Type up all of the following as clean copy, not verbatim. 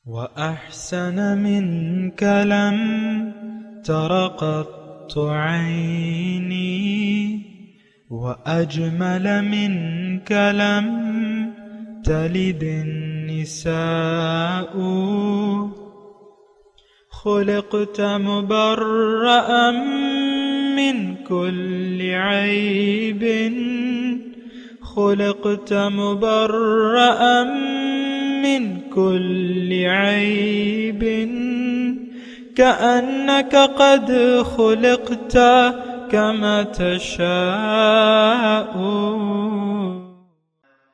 وأحسن منك لم تر قط عيني وأجمل منك لم تلد النساء خلقت مبرأ من كل عيب خلقت مبرأ من كل عيب كأنك قد خلقت كما تشاء.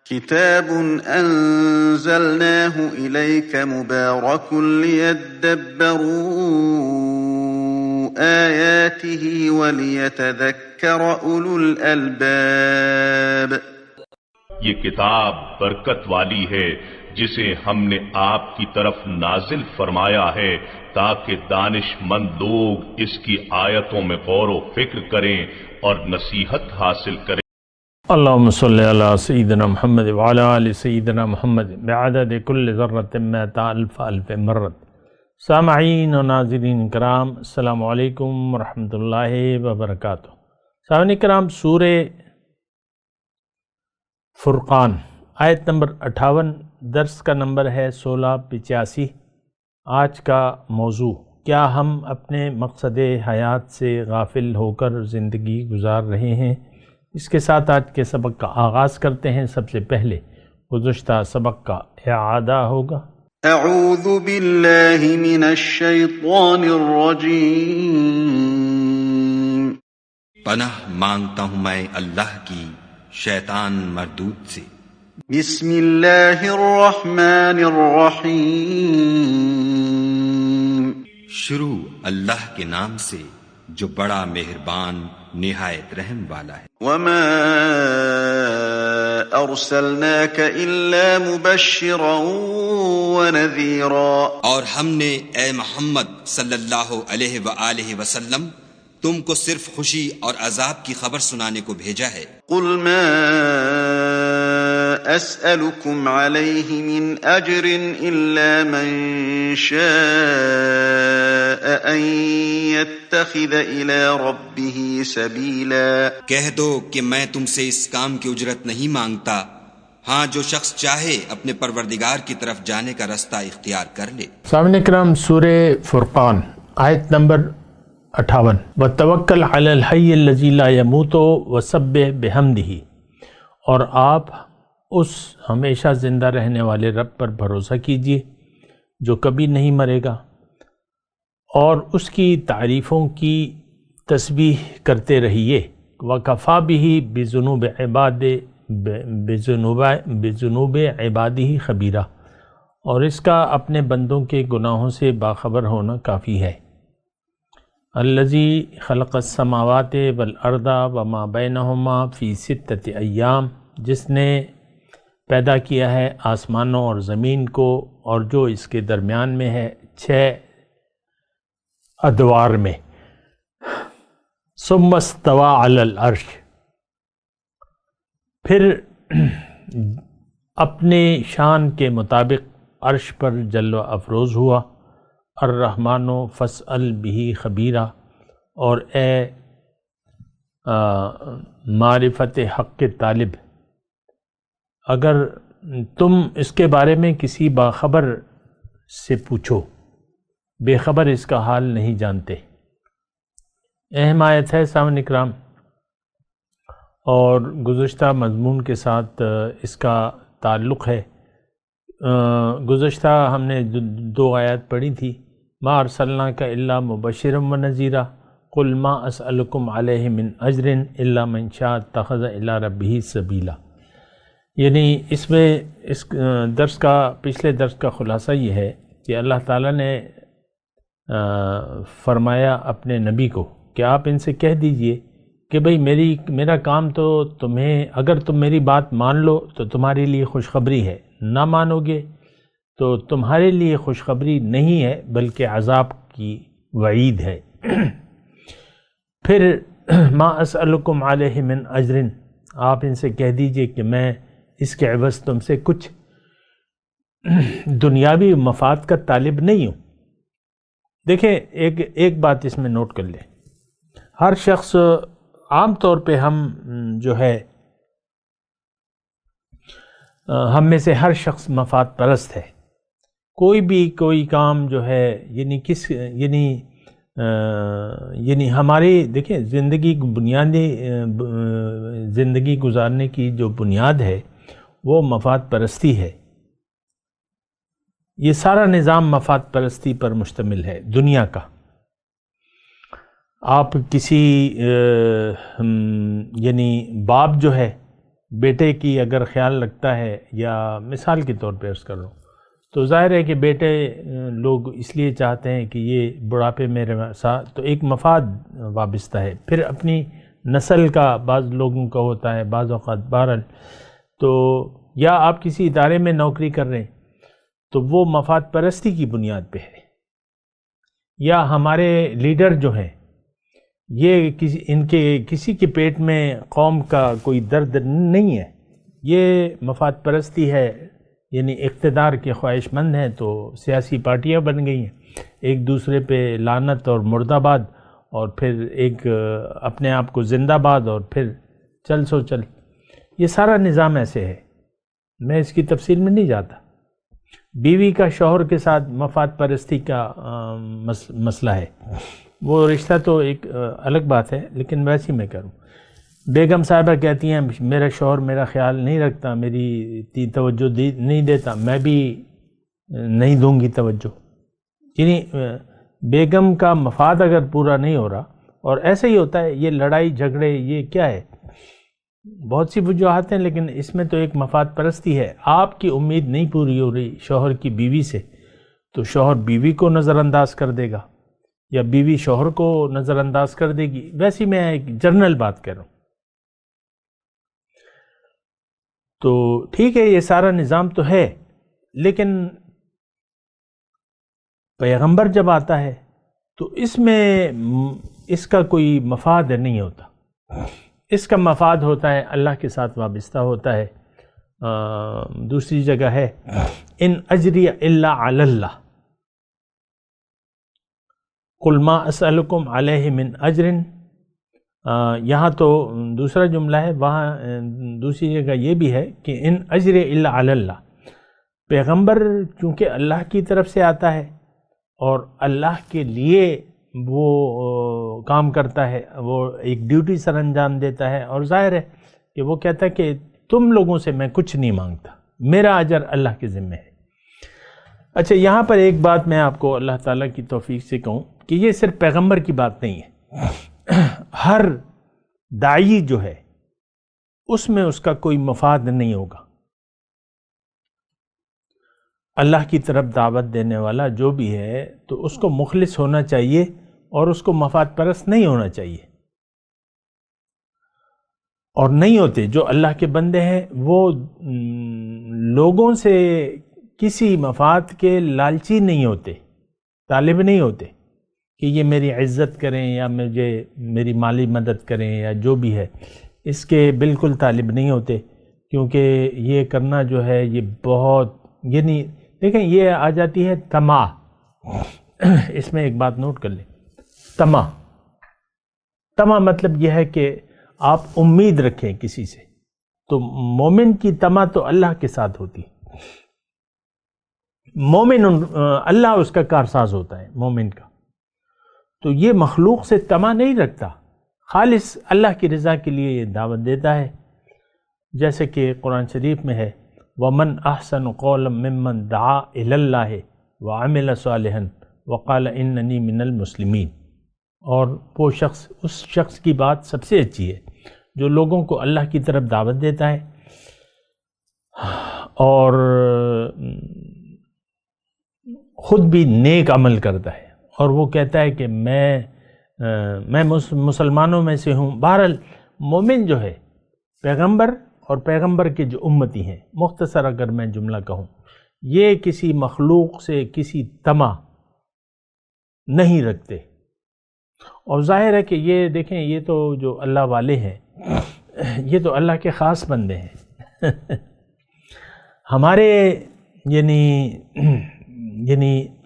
كتاب أنزلناه إليك مبارك ليدبروا آياته وليتذكر أولو الألباب. یہ کتاب برکت والی ہے جسے ہم نے آپ کی طرف نازل فرمایا ہے تاکہ دانش مند لوگ اس کی آیتوں میں غور و فکر کریں اور نصیحت حاصل کریں. اللہم صلی علی سیدنا محمد وعلی آل سیدنا محمد بعدد کل ذرۃ مئۃ الف الف مرۃ. سامعین و ناظرین کرام، السلام علیکم ورحمۃ اللہ وبرکاتہ. سامعین کرام، سورہ فرقان آیت نمبر 58، درس کا نمبر ہے 1685. آج کا موضوع: کیا ہم اپنے مقصد حیات سے غافل ہو کر زندگی گزار رہے ہیں؟ اس کے ساتھ آج کے سبق کا آغاز کرتے ہیں. سب سے پہلے گزشتہ سبق کا اعادہ ہوگا. اعوذ باللہ من الشیطان الرجیم. پناہ مانگتا ہوں میں اللہ کی شیطان مردود سے. بسم اللہ الرحمن الرحیم. شروع اللہ کے نام سے جو بڑا مہربان نہایت رحم والا ہے. وما ارسلناک الا مبشرا ونذیرا. اور ہم نے اے محمد صلی اللہ علیہ وآلہ وسلم تم کو صرف خوشی اور عذاب کی خبر سنانے کو بھیجا ہے. قل ما اسألكم علیہ من اجر الا من شاء ان يتخذ الى ربه سبیلا. کہہ دو کہ میں تم سے اس کام کی اجرت نہیں مانگتا، ہاں جو شخص چاہے اپنے پروردگار کی طرف جانے کا رستہ اختیار کر لے. سامعین کرام، سورہ فرقان آیت نمبر 58. وَتَوَكَّلْ عَلَى الْحَيِّ الَّذِي لَا يَمُوتُ وَسَبِّحْ بِحَمْدِهِ. اور آپ اس ہمیشہ زندہ رہنے والے رب پر بھروسہ کیجئے جو کبھی نہیں مرے گا، اور اس کی تعریفوں کی تسبیح کرتے رہیے. وَكَفَى بِهِ بِذُنُوبِ عِبَادِهِ خَبِيرًا. اور اس کا اپنے بندوں کے گناہوں سے باخبر ہونا کافی ہے. الذی خلق السماوات والارض وما بینہما فی 6 ایام. جس نے پیدا کیا ہے آسمانوں اور زمین کو اور جو اس کے درمیان میں ہے 6 ادوار میں. ثم استوى علی العرش. پھر اپنے شان کے مطابق عرش پر جلوہ افروز ہوا. الرحمن فاسأل به خبیرا. اور اے معرفت حق کے طالب، اگر تم اس کے بارے میں کسی باخبر سے پوچھو، بے خبر اس کا حال نہیں جانتے. اہم آیت ہے سامعین اکرام، اور گزشتہ مضمون کے ساتھ اس کا تعلق ہے. گزشتہ ہم نے 2 آیات پڑھی تھی. ما ارسلناک الا مبشرا ونذیرا قل ما اسألکم علیہ من اجر الا من شاء اتخذ الی ربہ سبیلا. یعنی اس میں اس درس کا پچھلے درس کا خلاصہ یہ ہے کہ اللہ تعالیٰ نے فرمایا اپنے نبی کو کہ آپ ان سے کہہ دیجئے کہ بھئی میرا کام تو تمہیں، اگر تم میری بات مان لو تو تمہارے لیے خوشخبری ہے، نہ مانو گے تو تمہارے لیے خوشخبری نہیں ہے بلکہ عذاب کی وعید ہے. پھر ما اسألکم علیہ من اجر، آپ ان سے کہہ دیجئے کہ میں اس کے عوض تم سے کچھ دنیاوی مفاد کا طالب نہیں ہوں۔ دیکھیں ایک بات اس میں نوٹ کر لیں، ہر شخص، عام طور پہ ہم جو ہے ہم میں سے ہر شخص مفاد پرست ہے۔ کوئی کام جو ہے یعنی ہماری دیکھیں زندگی بنیادی زندگی گزارنے کی جو بنیاد ہے وہ مفاد پرستی ہے۔ یہ سارا نظام مفاد پرستی پر مشتمل ہے دنیا کا۔ آپ کسی یعنی باپ جو ہے بیٹے کی اگر خیال رکھتا ہے، یا مثال کے طور پہ عرض کر رہا ہوں، تو ظاہر ہے کہ بیٹے لوگ اس لیے چاہتے ہیں کہ یہ بڑھاپے میرے ساتھ، تو ایک مفاد وابستہ ہے۔ پھر اپنی نسل کا بعض لوگوں کا ہوتا ہے، بعض اوقات بہرحال، تو یا آپ کسی ادارے میں نوکری کر رہے ہیں تو وہ مفاد پرستی کی بنیاد پہ ہے، یا ہمارے لیڈر جو ہیں یہ کسی کے پیٹ میں قوم کا کوئی درد نہیں ہے، یہ مفاد پرستی ہے، یعنی اقتدار کے خواہش مند ہیں تو سیاسی پارٹیاں بن گئی ہیں، ایک دوسرے پہ لعنت اور مرد آباد، اور پھر ایک اپنے آپ کو زندہ باد، اور پھر چل سو چل۔ یہ سارا نظام ایسے ہے، میں اس کی تفصیل میں نہیں جاتا۔ بیوی کا شوہر کے ساتھ مفاد پرستی کا مسئلہ ہے، وہ رشتہ تو ایک الگ بات ہے، لیکن ویسے میں کروں۔ بیگم صاحبہ کہتی ہیں میرا شوہر میرا خیال نہیں رکھتا، میری توجہ نہیں دیتا، میں بھی نہیں دوں گی توجہ، یعنی بیگم کا مفاد اگر پورا نہیں ہو رہا، اور ایسا ہی ہوتا ہے، یہ لڑائی جھگڑے یہ کیا ہے، بہت سی وجوہات ہیں، لیکن اس میں تو ایک مفاد پرستی ہے۔ آپ کی امید نہیں پوری ہو رہی شوہر کی بیوی سے، تو شوہر بیوی کو نظر انداز کر دے گا، یا بیوی شوہر کو نظر انداز کر دے گی، ویسی میں ایک جنرل بات کر رہا ہوں۔ تو ٹھیک ہے، یہ سارا نظام تو ہے، لیکن پیغمبر جب آتا ہے تو اس میں اس کا کوئی مفاد نہیں ہوتا، اس کا مفاد ہوتا ہے اللہ کے ساتھ وابستہ ہوتا ہے۔ دوسری جگہ ہے ان اجری الا علی اللہ، قل ما اسألکم علیہ من اجر، یہاں تو دوسرا جملہ ہے، وہاں دوسری جگہ یہ بھی ہے کہ ان اجر الا علی اللہ، پیغمبر چونکہ اللہ کی طرف سے آتا ہے اور اللہ کے لیے وہ کام کرتا ہے، وہ ایک ڈیوٹی سر انجام دیتا ہے، اور ظاہر ہے کہ وہ کہتا ہے کہ تم لوگوں سے میں کچھ نہیں مانگتا، میرا اجر اللہ کے ذمہ ہے۔ اچھا، یہاں پر ایک بات میں آپ کو اللہ تعالیٰ کی توفیق سے کہوں کہ یہ صرف پیغمبر کی بات نہیں ہے، ہر داعی جو ہے اس میں اس کا کوئی مفاد نہیں ہوگا۔ اللہ کی طرف دعوت دینے والا جو بھی ہے تو اس کو مخلص ہونا چاہیے، اور اس کو مفاد پرست نہیں ہونا چاہیے، اور نہیں ہوتے جو اللہ کے بندے ہیں وہ لوگوں سے کسی مفاد کے لالچی نہیں ہوتے، طالب نہیں ہوتے کہ یہ میری عزت کریں یا میری مالی مدد کریں یا جو بھی ہے، اس کے بالکل طالب نہیں ہوتے، کیونکہ یہ کرنا جو ہے یہ بہت، یعنی دیکھیں یہ آ جاتی ہے طمع۔ اس میں ایک بات نوٹ کر لیں، طمع مطلب یہ ہے کہ آپ امید رکھیں کسی سے، تو مومن کی طمع تو اللہ کے ساتھ ہوتی ہے، مومن اللہ اس کا کارساز ہوتا ہے مومن کا، تو یہ مخلوق سے طمع نہیں رکھتا، خالص اللہ کی رضا کے لیے یہ دعوت دیتا ہے، جیسے کہ قرآن شریف میں ہے وَمَنْ أَحْسَنُ قَوْلًا مِّمَّنْ دَعَا إِلَى اللَّهِ وَعَمِلَ صَالِحًا وَقَالَ إِنَّنِي مِنَ الْمُسْلِمِينَ، اور وہ شخص، اس شخص کی بات سب سے اچھی ہے جو لوگوں کو اللہ کی طرف دعوت دیتا ہے اور خود بھی نیک عمل کرتا ہے، اور وہ کہتا ہے کہ میں مسلمانوں میں سے ہوں۔ بہرحال مومن جو ہے، پیغمبر اور پیغمبر کے جو امتی ہیں، مختصر اگر میں جملہ کہوں، یہ کسی مخلوق سے کسی طمع نہیں رکھتے، اور ظاہر ہے کہ یہ دیکھیں، یہ تو جو اللہ والے ہیں یہ تو اللہ کے خاص بندے ہیں۔ ہمارے یعنی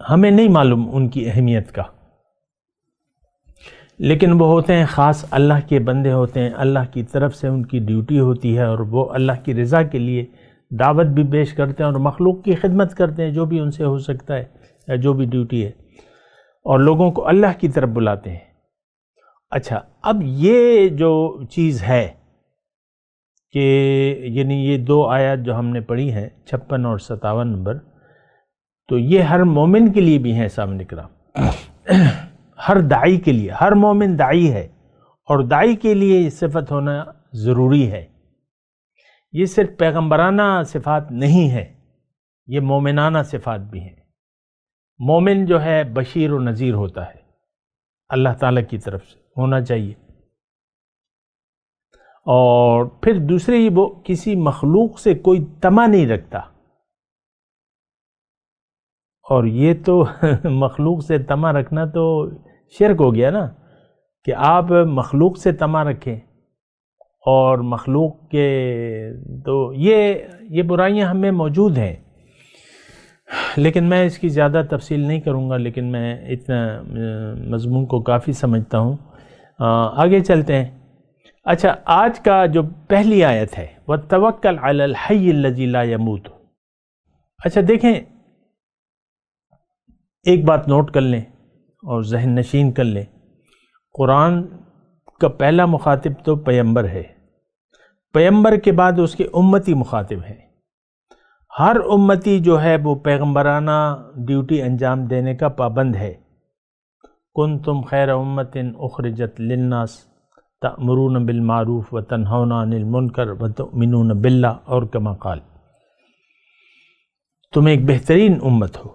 ہمیں نہیں معلوم ان کی اہمیت کا، لیکن وہ ہوتے ہیں خاص اللہ کے بندے ہوتے ہیں، اللہ کی طرف سے ان کی ڈیوٹی ہوتی ہے اور وہ اللہ کی رضا کے لیے دعوت بھی پیش کرتے ہیں اور مخلوق کی خدمت کرتے ہیں جو بھی ان سے ہو سکتا ہے یا جو بھی ڈیوٹی ہے، اور لوگوں کو اللہ کی طرف بلاتے ہیں۔ اچھا، اب یہ جو چیز ہے کہ یعنی یہ 2 آیات جو ہم نے پڑھی ہیں 56 اور 57 نمبر، تو یہ ہر مومن کے لیے بھی ہیں سامنے کرام، ہر داعی کے لیے، ہر مومن داعی ہے اور داعی کے لیے یہ صفت ہونا ضروری ہے۔ یہ صرف پیغمبرانہ صفات نہیں ہے، یہ مومنانہ صفات بھی ہیں۔ مومن جو ہے بشیر و نذیر ہوتا ہے، اللہ تعالیٰ کی طرف سے ہونا چاہیے، اور پھر دوسری وہ کسی مخلوق سے کوئی طمع نہیں رکھتا، اور یہ تو مخلوق سے طمع رکھنا تو شرک ہو گیا نا، کہ آپ مخلوق سے طمع رکھیں اور مخلوق کے، تو یہ برائیاں ہمیں موجود ہیں، لیکن میں اس کی زیادہ تفصیل نہیں کروں گا، لیکن میں اتنا مضمون کو کافی سمجھتا ہوں۔ آگے چلتے ہیں۔ اچھا، آج کا جو پہلی آیت ہے وَتَوَكَّلْ عَلَى الْحَيِّ الَّذِي لَا يَمُوتُ، اچھا دیکھیں، ایک بات نوٹ کر لیں اور ذہن نشین کر لیں، قرآن کا پہلا مخاطب تو پیغمبر ہے، پیغمبر کے بعد اس کے امتی مخاطب ہیں۔ ہر امتی جو ہے وہ پیغمبرانہ ڈیوٹی انجام دینے کا پابند ہے۔ کنتم خیر امت اخرجت للناس تأمرون بالمعروف وتنہون عن المنکر وتؤمنون باللہ، اور کما قال، تم ایک بہترین امت ہو،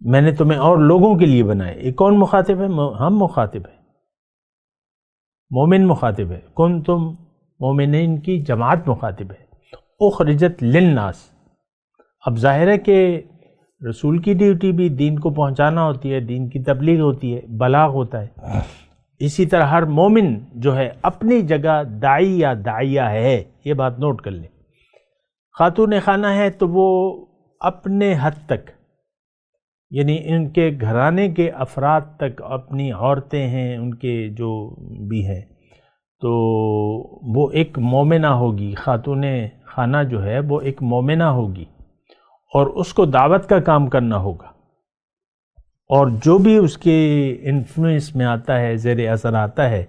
میں نے تمہیں اور لوگوں کے لیے بنائے۔ یہ کون مخاطب ہے؟ ہم مخاطب ہیں، مومن مخاطب ہے، کنتم مومنین کی جماعت مخاطب ہے۔ اخرجت للناس، اب ظاہر ہے کہ رسول کی ڈیوٹی بھی دین کو پہنچانا ہوتی ہے، دین کی تبلیغ ہوتی ہے، بلاغ ہوتا ہے، اسی طرح ہر مومن جو ہے اپنی جگہ داعی یا داعیہ ہے، یہ بات نوٹ کر لیں۔ خاتون خانہ ہے تو وہ اپنے حد تک، یعنی ان کے گھرانے کے افراد تک، اپنی عورتیں ہیں ان کے جو بھی ہیں، تو وہ ایک مومنہ ہوگی، خاتون خانہ جو ہے وہ ایک مومنہ ہوگی، اور اس کو دعوت کا کام کرنا ہوگا، اور جو بھی اس کے انفلوئنس میں آتا ہے، زیر اثر آتا ہے،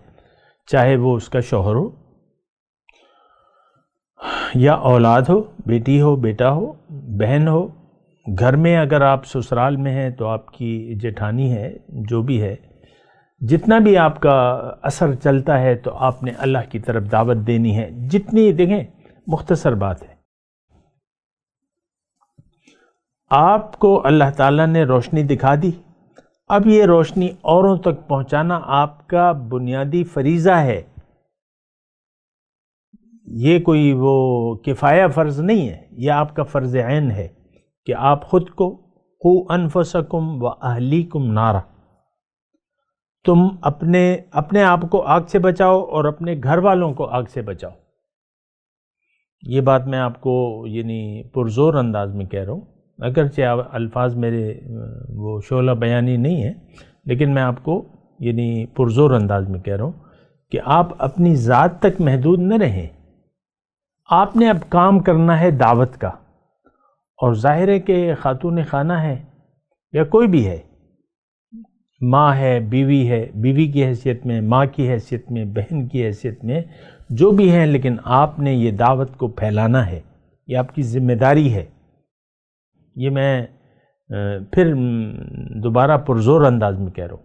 چاہے وہ اس کا شوہر ہو یا اولاد ہو، بیٹی ہو، بیٹا ہو، بہن ہو، گھر میں اگر آپ سسرال میں ہیں تو آپ کی جیٹھانی ہے، جو بھی ہے، جتنا بھی آپ کا اثر چلتا ہے تو آپ نے اللہ کی طرف دعوت دینی ہے، جتنی، دیکھیں مختصر بات ہے، آپ کو اللہ تعالیٰ نے روشنی دکھا دی، اب یہ روشنی اوروں تک پہنچانا آپ کا بنیادی فریضہ ہے، یہ کوئی وہ کفایہ فرض نہیں ہے، یہ آپ کا فرض عین ہے کہ آپ خود کو قوا انفسکم و اہلیکم نارا، تم اپنے آپ کو آگ سے بچاؤ اور اپنے گھر والوں کو آگ سے بچاؤ۔ یہ بات میں آپ کو یعنی پرزور انداز میں کہہ رہا ہوں، اگرچہ الفاظ میرے وہ شعلہ بیانی نہیں ہے، لیکن میں آپ کو یعنی پرزور انداز میں کہہ رہا ہوں کہ آپ اپنی ذات تک محدود نہ رہیں، آپ نے اب کام کرنا ہے دعوت کا، اور ظاہر ہے کہ خاتون خانہ ہے یا کوئی بھی ہے، ماں ہے، بیوی ہے، بیوی کی حیثیت میں، ماں کی حیثیت میں، بہن کی حیثیت میں، جو بھی ہیں، لیکن آپ نے یہ دعوت کو پھیلانا ہے، یہ آپ کی ذمہ داری ہے۔ یہ میں پھر دوبارہ پرزور انداز میں کہہ رہا ہوں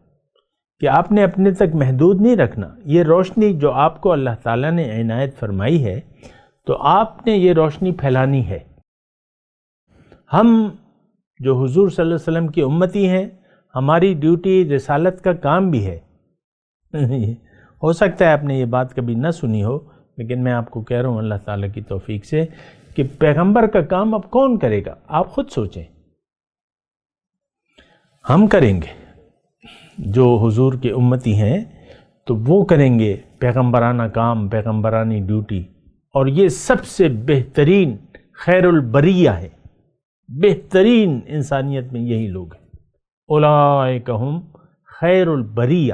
کہ آپ نے اپنے تک محدود نہیں رکھنا، یہ روشنی جو آپ کو اللہ تعالیٰ نے عنایت فرمائی ہے تو آپ نے یہ روشنی پھیلانی ہے۔ ہم جو حضور صلی اللہ علیہ وسلم کی امتی ہیں، ہماری ڈیوٹی رسالت کا کام بھی ہے۔ ہو سکتا ہے آپ نے یہ بات کبھی نہ سنی ہو، لیکن میں آپ کو کہہ رہا ہوں اللہ تعالیٰ کی توفیق سے کہ پیغمبر کا کام اب کون کرے گا؟ آپ خود سوچیں، ہم کریں گے جو حضور کے امتی ہیں، تو وہ کریں گے پیغمبرانہ کام، پیغمبرانی ڈیوٹی، اور یہ سب سے بہترین خیر البریہ ہے، بہترین انسانیت میں یہی لوگ ہیں. اولئک ہم خیر البریہ،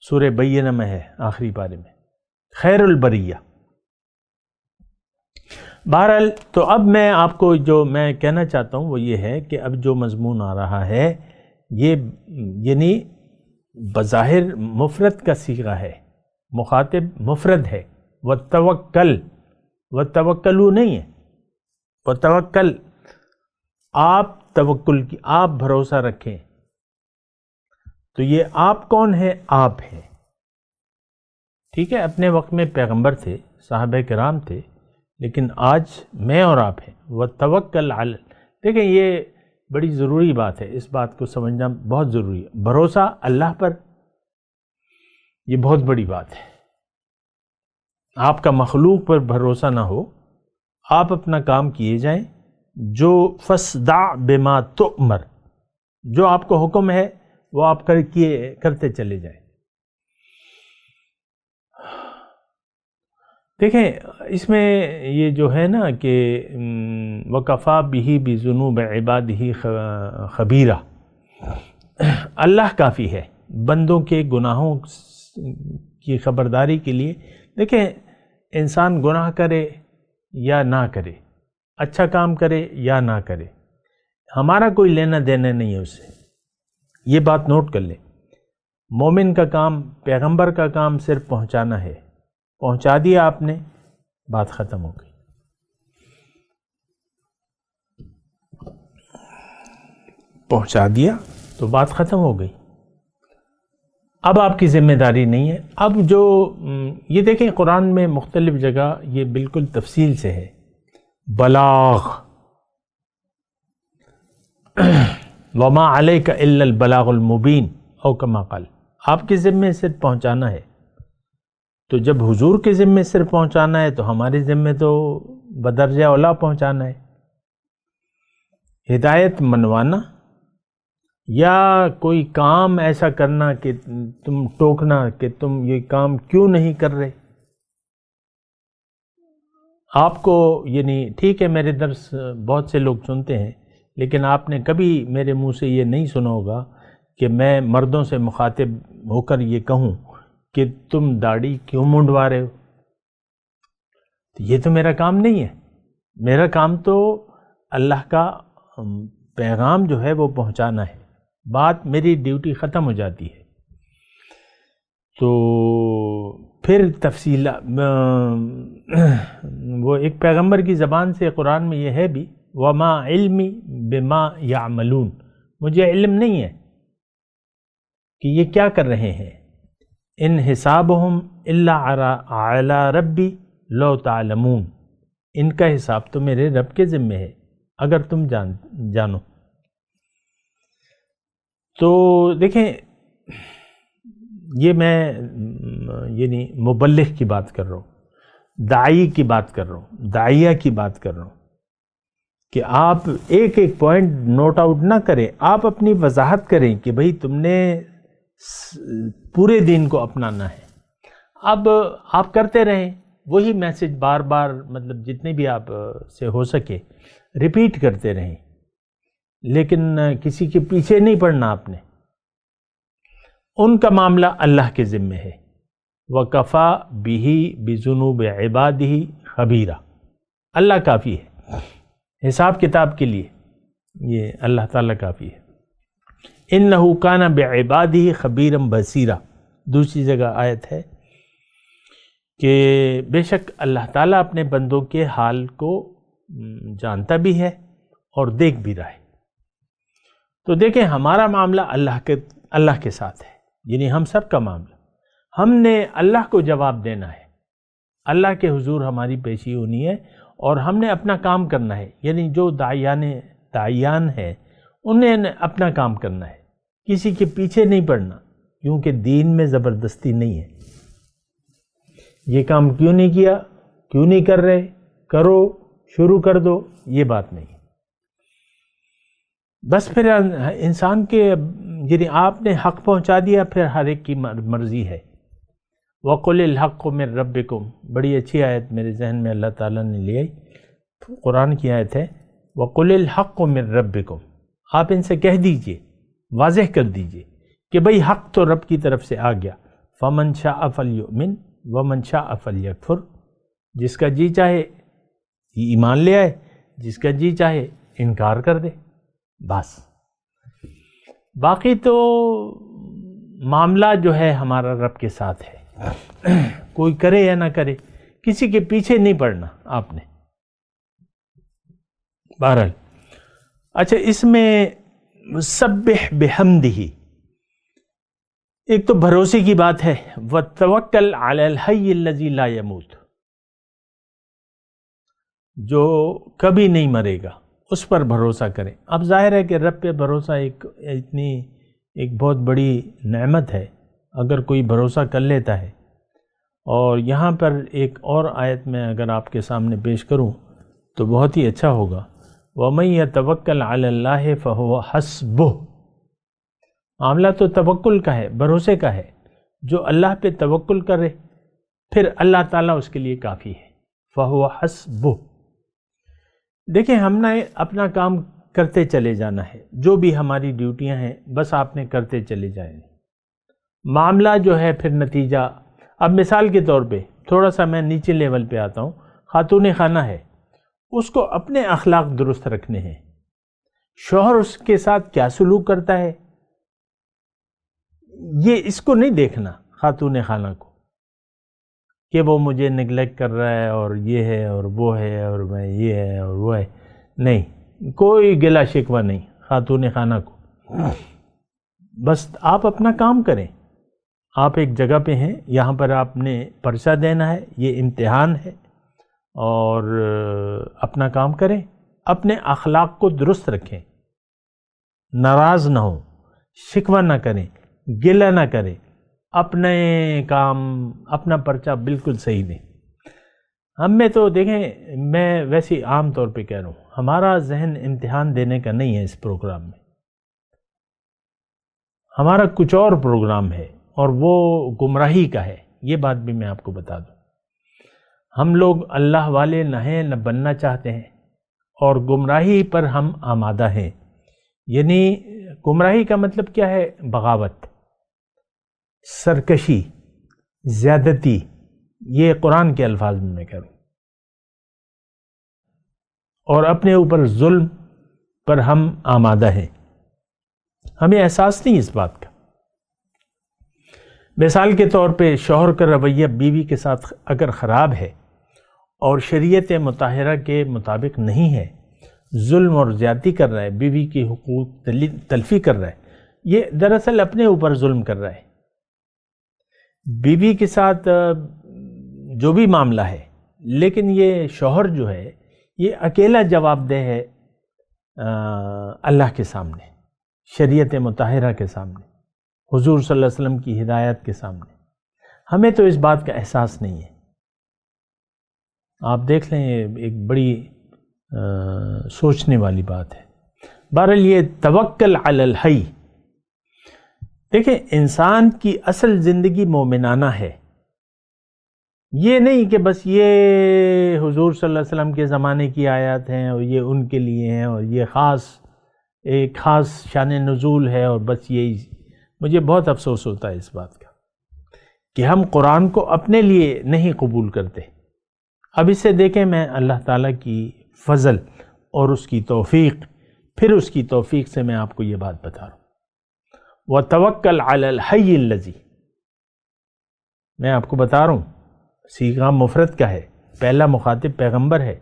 سورہ بینہ میں ہے آخری پارے میں، خیر البریہ. بہرحال تو اب میں آپ کو جو میں کہنا چاہتا ہوں وہ یہ ہے کہ اب جو مضمون آ رہا ہے یہ یعنی بظاہر مفرد کا صیغہ ہے، مخاطب مفرد ہے. وتوکل، وتوکلوا نہیں ہے، وتوکل، آپ توکل کی، آپ بھروسہ رکھیں. تو یہ آپ کون ہے؟ آپ ہیں. ٹھیک ہے، اپنے وقت میں پیغمبر تھے، صحابہ کرام تھے، لیکن آج میں اور آپ ہیں. وتوکل علی، دیکھیں یہ بڑی ضروری بات ہے، اس بات کو سمجھنا بہت ضروری ہے. بھروسہ اللہ پر، یہ بہت بڑی بات ہے. آپ کا مخلوق پر بھروسہ نہ ہو، آپ اپنا کام کیے جائیں. جو فاصدع بما تؤمر، جو آپ کو حکم ہے وہ آپ کرتے چلے جائیں. دیکھیں اس میں یہ جو ہے نا کہ وَكَفَى بِهِ بِذُنُوبِ عِبَادِهِ خَبِيرًا، اللہ کافی ہے بندوں کے گناہوں کی خبرداری کے لیے. دیکھیں انسان گناہ کرے یا نہ کرے، اچھا کام کرے یا نہ کرے، ہمارا کوئی لینا دینا نہیں ہے اس سے. یہ بات نوٹ کر لیں. مومن کا کام، پیغمبر کا کام صرف پہنچانا ہے. پہنچا دیا آپ نے، بات ختم ہو گئی. پہنچا دیا تو بات ختم ہو گئی. اب آپ کی ذمہ داری نہیں ہے. اب جو یہ دیکھیں قرآن میں مختلف جگہ یہ بالکل تفصیل سے ہے. بلاغ، وما علیک الا البلاغ المبین، او کما قال، آپ کے ذمے صرف پہنچانا ہے. تو جب حضور کے ذمے صرف پہنچانا ہے تو ہمارے ذمے تو بدرجہ اولا پہنچانا ہے. ہدایت منوانا یا کوئی کام ایسا کرنا کہ تم ٹوکنا کہ تم یہ کام کیوں نہیں کر رہے. آپ کو یعنی ٹھیک ہے میرے درس بہت سے لوگ سنتے ہیں، لیکن آپ نے کبھی میرے منہ سے یہ نہیں سنا ہوگا کہ میں مردوں سے مخاطب ہو کر یہ کہوں کہ تم داڑھی کیوں منڈوا رہے ہو. یہ تو میرا کام نہیں ہے. میرا کام تو اللہ کا پیغام جو ہے وہ پہنچانا ہے. بات میری ڈیوٹی ختم ہو جاتی ہے. تو پھر تفصیل وہ ایک پیغمبر کی زبان سے قرآن میں یہ ہے بھی، وما علمی بما یعملون، مجھے علم نہیں ہے کہ یہ کیا کر رہے ہیں. ان حسابہم الا علی ربی لو تعلمون، ان کا حساب تو میرے رب کے ذمے ہے اگر تم جانو. تو دیکھیں یہ میں یعنی مبلغ کی بات کر رہا ہوں، داعی کی بات کر رہا ہوں، داعیہ کی بات کر رہا ہوں کہ آپ ایک ایک پوائنٹ نوٹ آؤٹ نہ کریں، آپ اپنی وضاحت کریں کہ بھئی تم نے پورے دین کو اپنانا ہے. اب آپ کرتے رہیں وہی میسج بار بار، مطلب جتنے بھی آپ سے ہو سکے ریپیٹ کرتے رہیں، لیکن کسی کے پیچھے نہیں پڑنا آپ نے. ان کا معاملہ اللہ کے ذمے ہے. وَكَفَى بِهِ بِذُنُوبِ عِبَادِهِ خَبِيرًا، اللہ کافی ہے حساب کتاب کے لیے، یہ اللہ تعالیٰ کافی ہے. إِنَّهُ كَانَ بِعِبَادِهِ خَبِيرًا بَصِيرًا، دوسری جگہ آیت ہے کہ بے شک اللہ تعالیٰ اپنے بندوں کے حال کو جانتا بھی ہے اور دیکھ بھی رہا ہے. تو دیکھیں ہمارا معاملہ اللہ کے ساتھ ہے، یعنی ہم سب کا معاملہ. ہم نے اللہ کو جواب دینا ہے، اللہ کے حضور ہماری پیشی ہونی ہے اور ہم نے اپنا کام کرنا ہے. یعنی جو داعیان ہیں انہیں اپنا کام کرنا ہے، کسی کے پیچھے نہیں پڑنا، کیونکہ دین میں زبردستی نہیں ہے. یہ کام کیوں نہیں کیا، کیوں نہیں کر رہے، کرو، شروع کر دو، یہ بات نہیں. بس پھر انسان کے یعنی آپ نے حق پہنچا دیا، پھر ہر ایک کی مرضی ہے. وَقُلِ الْحَقُّ مِن رَبِّكُمْ، بڑی اچھی آیت میرے ذہن میں اللہ تعالیٰ نے لی آئی، قرآن کی آیت ہے وَقُلِ الْحَقُّ مِن رَبِّكُمْ، آپ ان سے کہہ دیجئے، واضح کر دیجئے کہ بھئی حق تو رب کی طرف سے آ گیا. فَمَن شَاءَ فَلْيُؤْمِن وَمَن شَاءَ فَلْيَكْفُرْ، جس کا جی چاہے ایمان لے آئے، جس کا جی چاہے انکار کر دے. بس باقی تو معاملہ جو ہے ہمارا رب کے ساتھ ہے، کوئی کرے یا نہ کرے، کسی کے پیچھے نہیں پڑنا آپ نے. بہرحال اچھا، اس میں سبح بحمدہ، ایک تو بھروسے کی بات ہے، وتوکل علی الحی الذی لا یموت، جو کبھی نہیں مرے گا اس پر بھروسہ کریں. اب ظاہر ہے کہ رب پہ بھروسہ ایک بہت بڑی نعمت ہے اگر کوئی بھروسہ کر لیتا ہے. اور یہاں پر ایک اور آیت میں اگر آپ کے سامنے پیش کروں تو بہت ہی اچھا ہوگا. وَمَن يَتَوَكَّلْ عَلَى اللَّهِ فَهُوَ حَسْبُهُ، معاملہ تو توکل کا ہے، بھروسے کا ہے. جو اللہ پہ توکل کرے پھر اللہ تعالیٰ اس کے لیے کافی ہے. فَهُوَ حَسْبُهُ. دیکھیں ہم نے اپنا کام کرتے چلے جانا ہے، جو بھی ہماری ڈیوٹیاں ہیں بس آپ نے کرتے چلے جائیں. معاملہ جو ہے پھر نتیجہ، اب مثال کے طور پہ تھوڑا سا میں نیچے لیول پہ آتا ہوں. خاتون خانہ ہے، اس کو اپنے اخلاق درست رکھنے ہیں. شوہر اس کے ساتھ کیا سلوک کرتا ہے یہ اس کو نہیں دیکھنا خاتون خانہ کو، کہ وہ مجھے نگلیکٹ کر رہا ہے اور یہ ہے اور وہ ہے اور میں یہ ہے اور وہ ہے. نہیں، کوئی گلہ شکوہ نہیں خاتون خانہ کو. بس آپ اپنا کام کریں. آپ ایک جگہ پہ ہیں، یہاں پر آپ نے پرچہ دینا ہے، یہ امتحان ہے، اور اپنا کام کریں. اپنے اخلاق کو درست رکھیں، ناراض نہ ہوں، شکوہ نہ کریں، گلہ نہ کریں. اپنے کام، اپنا پرچہ بالکل صحیح دیں. ہم میں تو دیکھیں، میں ویسے عام طور پہ کہہ رہا ہوں، ہمارا ذہن امتحان دینے کا نہیں ہے. اس پروگرام میں ہمارا کچھ اور پروگرام ہے اور وہ گمراہی کا ہے. یہ بات بھی میں آپ کو بتا دوں. ہم لوگ اللہ والے نہ ہیں، نہ بننا چاہتے ہیں، اور گمراہی پر ہم آمادہ ہیں. یعنی گمراہی کا مطلب کیا ہے؟ بغاوت، سرکشی، زیادتی. یہ قرآن کے الفاظ میں کہہ رہا ہوں. اور اپنے اوپر ظلم پر ہم آمادہ ہیں. ہمیں احساس نہیں اس بات کا. مثال کے طور پہ شوہر کا رویہ بیوی کے ساتھ اگر خراب ہے اور شریعت مطہرہ کے مطابق نہیں ہے، ظلم اور زیادتی کر رہا ہے، بیوی کی حقوق تلفی کر رہا ہے، یہ دراصل اپنے اوپر ظلم کر رہا ہے. بیوی کے ساتھ جو بھی معاملہ ہے، لیکن یہ شوہر جو ہے یہ اکیلا جواب دہ ہے اللہ کے سامنے، شریعت مطہرہ کے سامنے، حضور صلی اللہ علیہ وسلم کی ہدایت کے سامنے. ہمیں تو اس بات کا احساس نہیں ہے. آپ دیکھ لیں، ایک بڑی سوچنے والی بات ہے. بہرحال یہ توکل علی الحی. دیکھیں، انسان کی اصل زندگی مومنانہ ہے. یہ نہیں کہ بس یہ حضور صلی اللہ علیہ وسلم کے زمانے کی آیات ہیں اور یہ ان کے لیے ہیں اور یہ ایک خاص شان نزول ہے اور بس یہی. مجھے بہت افسوس ہوتا ہے اس بات کا کہ ہم قرآن کو اپنے لیے نہیں قبول کرتے. اب اس سے دیکھیں، میں اللہ تعالیٰ کی فضل اور اس کی توفیق، پھر اس کی توفیق سے میں آپ کو یہ بات بتا رہا ہوں. وَتَوَكَّلْ عَلَى الْحَيِّ الَّذِي، میں آپ کو بتا رہا ہوں، صیغہ مفرد کا ہے، پہلا مخاطب پیغمبر ہے.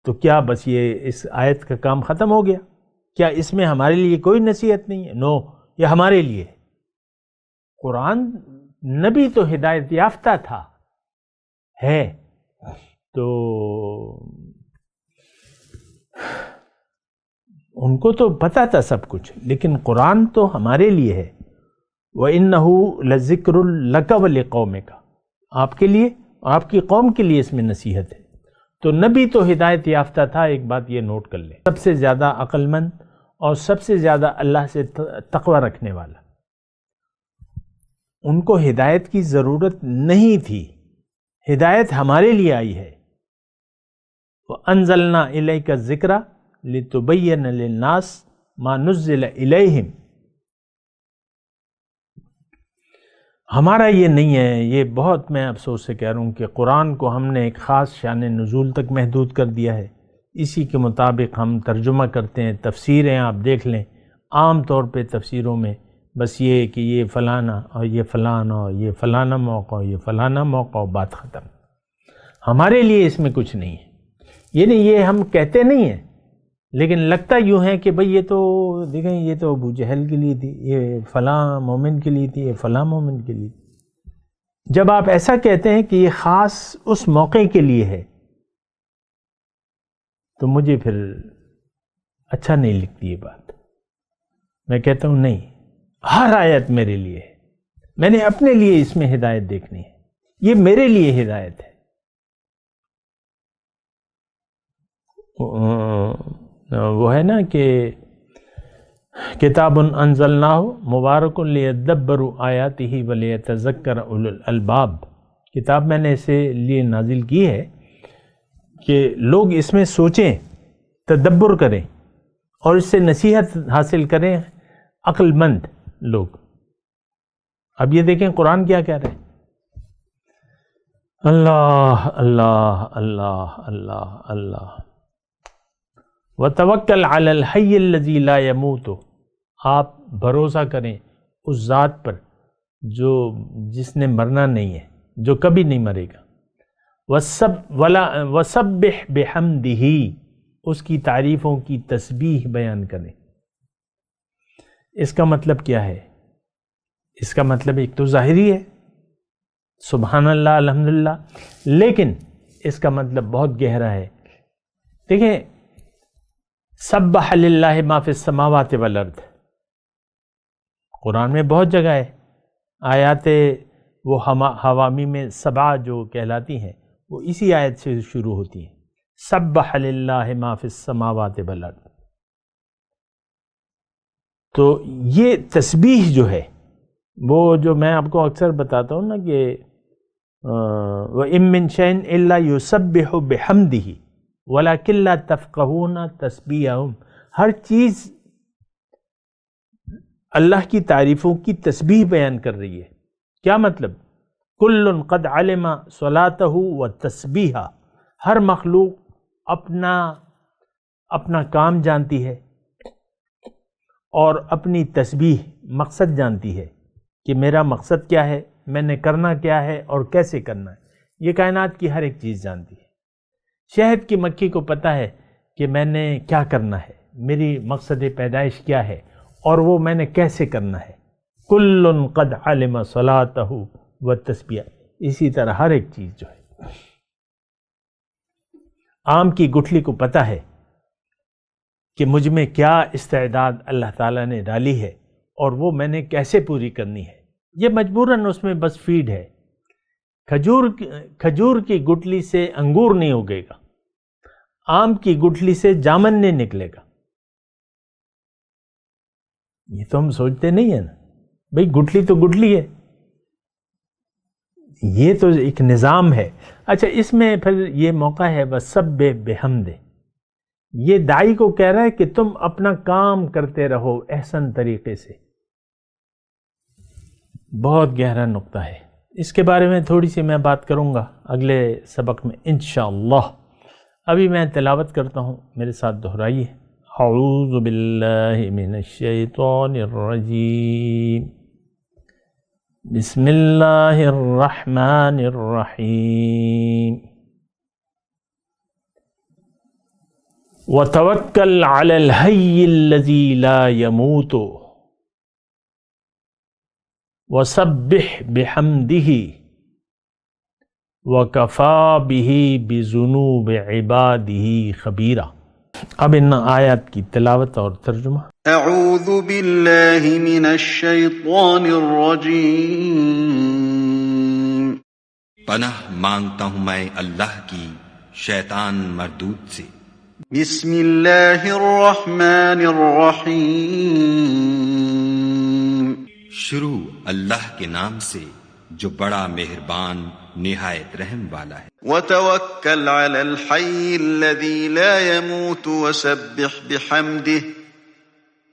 تو کیا بس یہ اس آیت کا کام ختم ہو گیا؟ کیا اس میں ہمارے لیے کوئی نصیحت نہیں ہے؟ نو، یہ ہمارے لیے ہے. قرآن، نبی تو ہدایت یافتہ تھا، ہے، تو ان کو تو پتہ تھا سب کچھ، لیکن قرآن تو ہمارے لیے ہے. وَإِنَّهُ لَذِكْرٌ لَكَ وَلِقَوْمِكَ، آپ کے لیے اور آپ کی قوم کے لیے اس میں نصیحت ہے. تو نبی تو ہدایت یافتہ تھا. ایک بات یہ نوٹ کر لیں، سب سے زیادہ عقل مند اور سب سے زیادہ اللہ سے تقوی رکھنے والا، ان کو ہدایت کی ضرورت نہیں تھی. ہدایت ہمارے لیے آئی ہے. وَأَنزَلْنَا إِلَيْكَ الذِّكْرَ لتبین للناس ما نزل الیہم. ہمارا یہ نہیں ہے. یہ بہت میں افسوس سے کہہ رہا ہوں کہ قرآن کو ہم نے ایک خاص شان نزول تک محدود کر دیا ہے. اسی کے مطابق ہم ترجمہ کرتے ہیں. تفسیریں آپ دیکھ لیں، عام طور پہ تفسیروں میں بس یہ کہ یہ فلانا اور یہ فلانا اور یہ فلانا موقع اور یہ فلانا موقع، بات ختم. ہمارے لیے اس میں کچھ نہیں ہے. یہ نہیں، یہ ہم کہتے نہیں ہیں، لیکن لگتا یوں ہے کہ بھئی یہ تو دیکھیں یہ تو ابو جہل کے لیے تھی، یہ فلاں مومن کے لیے تھی، یہ فلاں مومن کے لیے تھی. جب آپ ایسا کہتے ہیں کہ یہ خاص اس موقع کے لیے ہے تو مجھے پھر اچھا نہیں لگتی یہ بات. میں کہتا ہوں نہیں، ہر آیت میرے لیے ہے. میں نے اپنے لیے اس میں ہدایت دیکھنی ہے، یہ میرے لیے ہدایت ہے. وہ ہے نا کہ کتاب انزلناہ مبارک لیدبروا آیاتہ ولیتذکر اولو الالباب. کتاب میں نے اسے لیے نازل کی ہے کہ لوگ اس میں سوچیں، تدبر کریں اور اس سے نصیحت حاصل کریں عقل مند لوگ. اب یہ دیکھیں قرآن کیا کہہ رہے ہیں. اللہ اللہ اللہ اللہ اللہ. وَتَوَكَّلْ عَلَى الْحَيِّ الَّذِي لَا يَمُوتُ. آپ بھروسہ کریں اس ذات پر جس نے مرنا نہیں ہے، جو کبھی نہیں مرے گا. وَسَبِّحْ بِحَمْدِهِ. اس کی تعریفوں کی تسبیح بیان کریں. اس کا مطلب کیا ہے؟ اس کا مطلب ایک تو ظاہری ہے سبحان اللہ الحمدللہ، لیکن اس کا مطلب بہت گہرا ہے. دیکھیں سبح للہ ما فی السماوات والارض قرآن میں بہت جگہ ہے. آیات وہ حوامی میں 7 جو کہلاتی ہیں وہ اسی آیت سے شروع ہوتی ہیں. سبح للہ ما فی السماوات والارض. تو یہ تسبیح جو ہے وہ جو میں آپ کو اکثر بتاتا ہوں نا کہ وَإِن مِّن شَيْءٍ إِلَّا يُسَبِّحُ بِحَمْدِهِ وَلَكِنْ لَا تَفْقَهُونَ تَسْبِيحَهُمْ. ہر چیز اللہ کی تعریفوں کی تسبیح بیان کر رہی ہے. کیا مطلب؟ كُلٌّ قَدْ عَلِمَ صَلَاتَهُ وَتَسْبِيحَهُ. ہر مخلوق اپنا کام جانتی ہے اور اپنی تسبیح مقصد جانتی ہے کہ میرا مقصد کیا ہے، میں نے کرنا کیا ہے اور کیسے کرنا ہے. یہ کائنات کی ہر ایک چیز جانتی ہے. شہد کی مکھی کو پتہ ہے کہ میں نے کیا کرنا ہے، میری مقصد پیدائش کیا ہے اور وہ میں نے کیسے کرنا ہے. کل قد علم صلاتہ و تسبیح. اسی طرح ہر ایک چیز جو ہے، آم کی گٹھلی کو پتہ ہے کہ مجھ میں کیا استعداد اللہ تعالیٰ نے ڈالی ہے اور وہ میں نے کیسے پوری کرنی ہے. یہ مجبوراً اس میں بس فیڈ ہے. کھجور کی گٹھلی سے انگور نہیں اگے گا، آم کی گٹھلی سے جامن نہیں نکلے گا. یہ تو ہم سوچتے نہیں ہیں نا بھئی، گٹھلی تو گٹھلی ہے، یہ تو ایک نظام ہے. اچھا، اس میں پھر یہ موقع ہے وَسَبِّحْ بِحَمْدِهِ. یہ داعی کو کہہ رہا ہے کہ تم اپنا کام کرتے رہو احسن طریقے سے. بہت گہرا نقطہ ہے. اس کے بارے میں تھوڑی سی میں بات کروں گا اگلے سبق میں انشاءاللہ. ابھی میں تلاوت کرتا ہوں، میرے ساتھ دہرائیے. اعوذ باللہ من الشیطان الرجیم، بسم اللہ الرحمن الرحیم. وَتَوَكَّلْ عَلَى الْحَيِّ الَّذِي لَا يَمُوتُ وَسَبِّحْ بِحَمْدِهِ وَكَفَى بِهِ بِذُنُوبِ عِبَادِهِ خَبِيرًا. اب ان آیات کی تلاوت اور ترجمہ. اعوذ باللہ من الشیطان الرجیم. پناہ مانگتا ہوں میں اللہ کی شیطان مردود سے. بسم اللہ الرحمن الرحیم. شروع اللہ کے نام سے جو بڑا مہربان نہایت رحم والا ہے۔ وتوکل علی الحی الذی لا يموت وسبح بحمده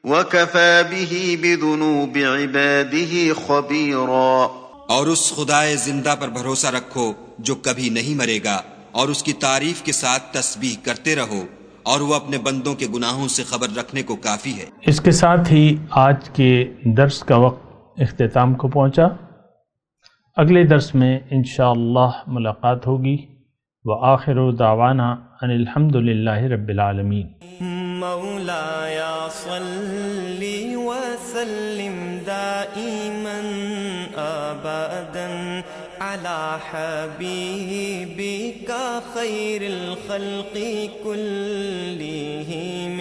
وکفى به بذنوب عباده خبیرا۔ اور اس خدائے زندہ پر بھروسہ رکھو جو کبھی نہیں مرے گا، اور اس کی تعریف کے ساتھ تسبیح کرتے رہو، اور وہ اپنے بندوں کے گناہوں سے خبر رکھنے کو کافی ہے۔ اس کے ساتھ ہی آج کے درس کا وقت اختتام کو پہنچا۔ اگلے درس میں انشاءاللہ ملاقات ہوگی۔ وآخر دعوانا ان الحمد للہ رب العالمین۔ مولایا صلی وسلم دائما ابدا علی حبیبک خیر الخلق کلہم۔